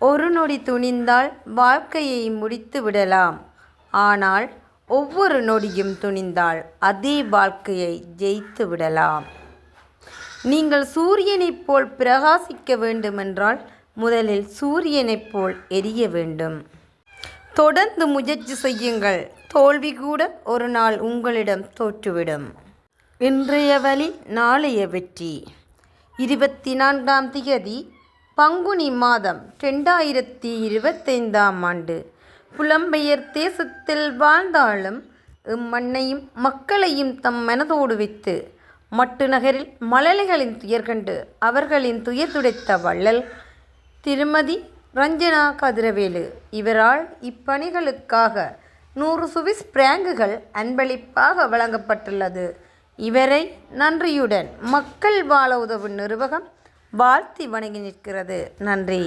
ஒரு நொடி துணிந்தால் வாழ்க்கையை முடித்து விடலாம். ஆனால் ஒவ்வொரு நொடியும் துணிந்தால் அதே வாழ்க்கையை ஜெயித்து விடலாம். நீங்கள் சூரியனைப் போல் பிரகாசிக்க வேண்டுமென்றால் முதலில் சூரியனைப் போல் எரிய வேண்டும். தொடர்ந்து முயற்சி செய்யுங்கள். தோல்வி கூட ஒரு நாள் உங்களிடம் தோற்றுவிடும். இன்றைய வழி நாளைய வெற்றி. 24ஆம் தேதி பங்குனி மாதம் 2025ஆம் ஆண்டு. புலம்பெயர் தேசத்தில் வாழ்ந்தாலும் இம்மண்ணையும் மக்களையும் தம் மனதோடு வைத்து மட்டு நகரில் மழலைகளின் துயர் கண்டு அவர்களின் துயர் துடைத்த வள்ளல் திருமதி ரஞ்சனா கதிரவேலு. இவரால் இப்பணிகளுக்காக 100 சுவிஸ் பிராங்குகள் அன்பளிப்பாக வழங்கப்பட்டுள்ளது. இவரை நன்றியுடன் மக்கள் வாழ உதவும் நிறுவகம் வாழ்த்தி வணங்கி நிற்கிறது. நன்றி.